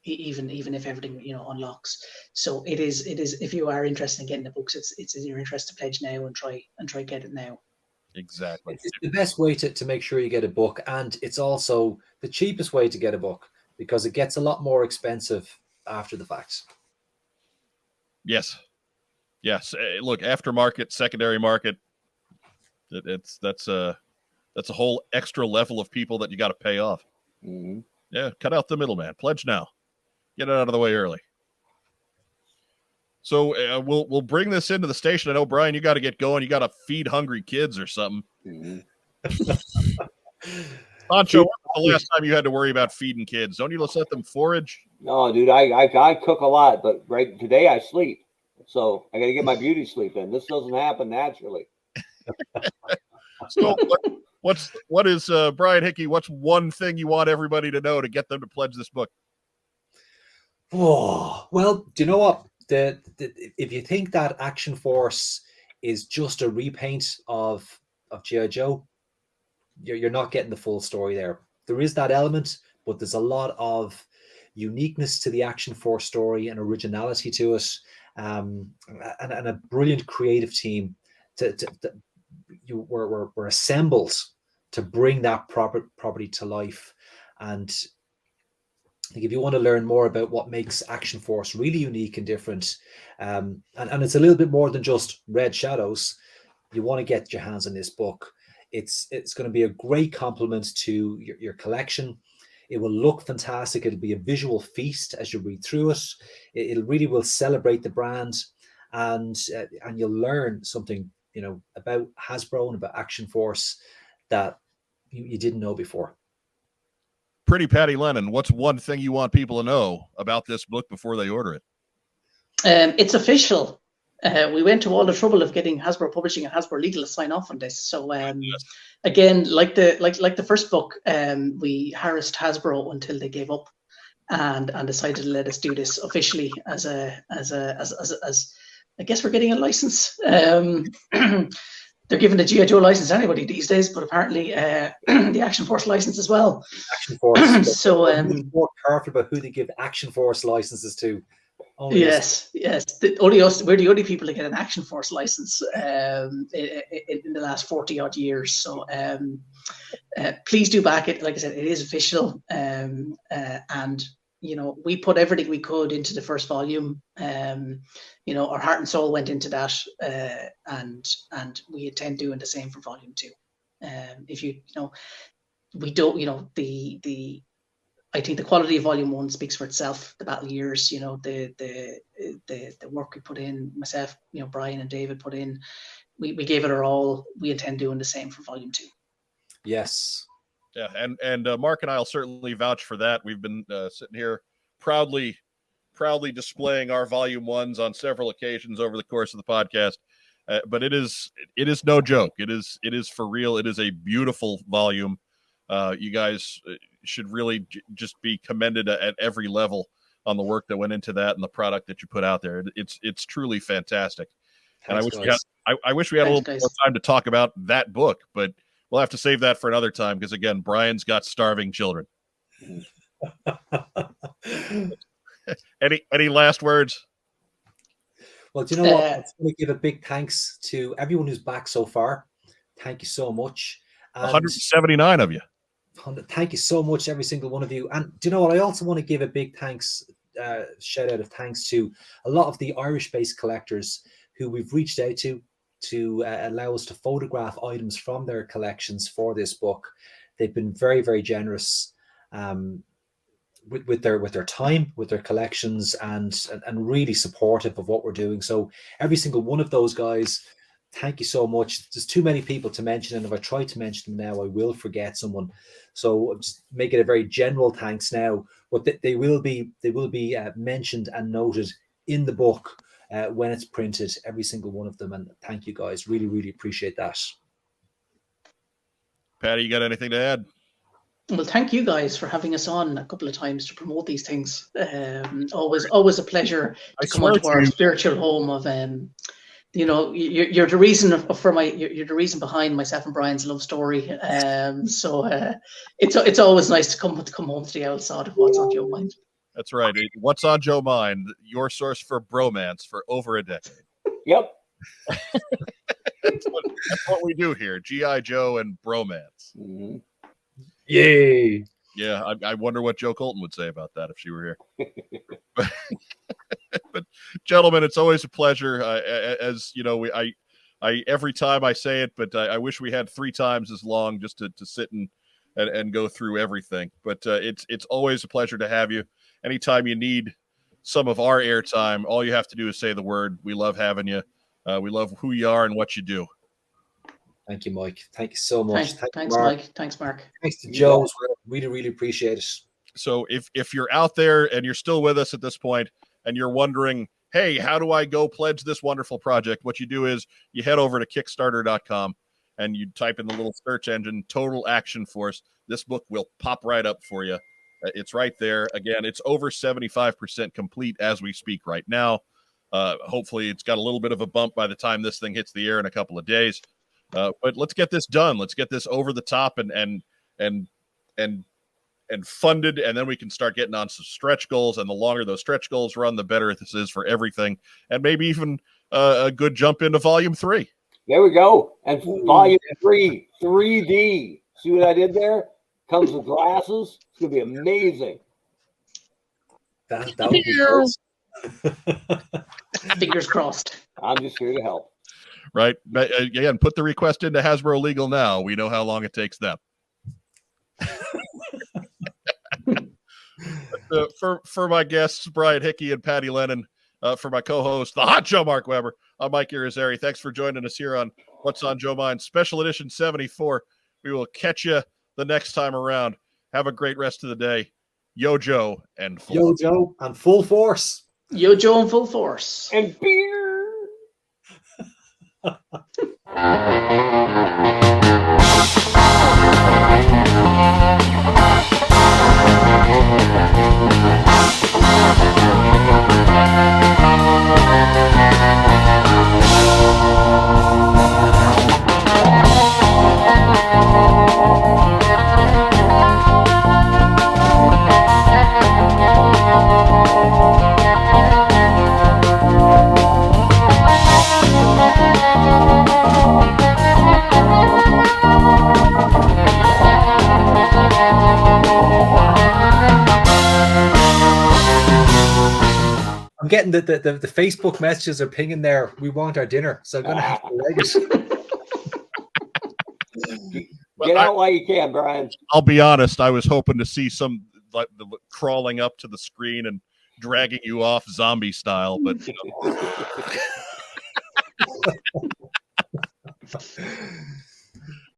Even if everything unlocks. So it is if you are interested in getting the books, it's in your interest to pledge now and try get it now. Exactly. It's the best way to make sure you get a book, and it's also the cheapest way to get a book, because it gets a lot more expensive after the fact. Yes. Look, aftermarket, secondary market, that's a whole extra level of people that you got to pay off. Mm-hmm. Yeah, cut out the middleman. Pledge now. Get it out of the way early. So we'll bring this into the station. I know, Brian, you got to get going. You got to feed hungry kids or something. Mm-hmm. Pancho, when was the last time you had to worry about feeding kids? Don't you just let them forage? No, dude, I cook a lot, but right today I sleep. So I got to get my beauty sleep in. This doesn't happen naturally. So what is Brian Hickey? What's one thing you want everybody to know to get them to pledge this book? Oh, well, do you know what? If you think that Action Force is just a repaint of G.I. Joe, you're not getting the full story there. There is that element, but there's a lot of uniqueness to the Action Force story and originality to it, and a brilliant creative team were assembled to bring that property to life. And I think if you want to learn more about what makes Action Force really unique and different, and it's a little bit more than just Red Shadows, you want to get your hands on this book. It's going to be a great complement to your collection. It will look fantastic. It'll be a visual feast as you read through it. It really will celebrate the brand, and you'll learn something about Hasbro and about Action Force that you didn't know before. Pretty Patty Lennon, what's one thing you want people to know about this book before they order it? It's official. We went to all the trouble of getting Hasbro Publishing and Hasbro Legal to sign off on this. So again, like the first book, we harassed Hasbro until they gave up and decided to let us do this officially as I guess we're getting a license. They're giving the G.I. Joe license to anybody these days, but apparently the Action Force license as well. Action Force. So more careful about who they give Action Force licenses to. Yes. Only us. We're the only people to get an Action Force license in the last 40-odd years. So please do back it. Like I said, it is official, and we put everything we could into the first volume. Our heart and soul went into that, and we intend doing the same for volume 2. We don't. I think the quality of volume 1 speaks for itself. The battle years, the work we put in, myself, Brian and David put in, we gave it our all. We intend doing the same for volume 2. Yes. Yeah, and Mark and I'll certainly vouch for that. We've been sitting here proudly displaying our volume 1s on several occasions over the course of the podcast. But it is no joke. It is for real. It is a beautiful volume. You guys should really just be commended at every level on the work that went into that and the product that you put out there. It's truly fantastic. Thanks, and I wish we had a little more time to talk about that book, but we'll have to save that for another time because again, Brian's got starving children. Any last words? Well, do you know what? I want to give a big thanks to everyone who's back so far. Thank you so much. 179 of you. Thank you so much, every single one of you. And do you know what? I also want to give a big shout out of thanks to a lot of the Irish-based collectors who we've reached out to allow us to photograph items from their collections for this book. They've been very, very generous. with their time, with their collections, and really supportive of what we're doing. So every single one of those guys, thank you so much. There's too many people to mention, and if I try to mention them now, I will forget someone. So just make it a very general thanks now, but they will be mentioned and noted in the book when it's printed, every single one of them. And thank you guys, really, really appreciate that. Patty, you got anything to add? Well, thank you guys for having us on a couple of times to promote these things. Always a pleasure to come onto our spiritual home of, you're the reason you're the reason behind myself and Brian's love story. So it's always nice to come home to the outside of what's on Joe Mind. That's right. What's on Joe Mind? Your source for bromance for over a decade. Yep. That's what we do here. G.I. Joe and bromance. Mm-hmm. Yay! Yeah, I wonder what Joe Colton would say about that if she were here. But gentlemen, it's always a pleasure. As you know, I every time I say it, but I wish we had 3 times as long just to sit and go through everything. But it's always a pleasure to have you. Anytime you need some of our airtime, all you have to do is say the word. We love having you. We love who you are and what you do. Thank you, Mike. Thank you so much. Thanks, Mike. Thanks, Mark. Thanks to Joe. Really, really appreciate it. So if you're out there and you're still with us at this point and you're wondering, hey, how do I go pledge this wonderful project? What you do is you head over to Kickstarter.com and you type in the little search engine, Total Action Force. This book will pop right up for you. It's right there. Again, it's over 75% complete as we speak right now. Hopefully it's got a little bit of a bump by the time this thing hits the air in a couple of days. But let's get this done. Let's get this over the top and funded, and then we can start getting on some stretch goals. And the longer those stretch goals run, the better this is for everything. And maybe even a good jump into volume 3. There we go. And volume 3, 3D. See what I did there? Comes with glasses. It's gonna be amazing. That would be Fingers crossed. I'm just here to help. Right. But again, put the request into Hasbro Legal now. We know how long it takes them. For my guests, Brian Hickey and Patty Lennon, for my co-host, the hot Joe Mark Weber, I'm Mike Irizarry. Thanks for joining us here on What's on Joe Mind, Special Edition 74. We will catch you the next time around. Have a great rest of the day. Yo, Joe, and Yo, Joe, and full force. Yo, Joe, and full force. And beer. I'm getting the Facebook messages are pinging there. We want our dinner, so I'm gonna have to leg it. Get out while you can, Brian. I'll be honest. I was hoping to see some like crawling up to the screen and dragging you off zombie style, but you know.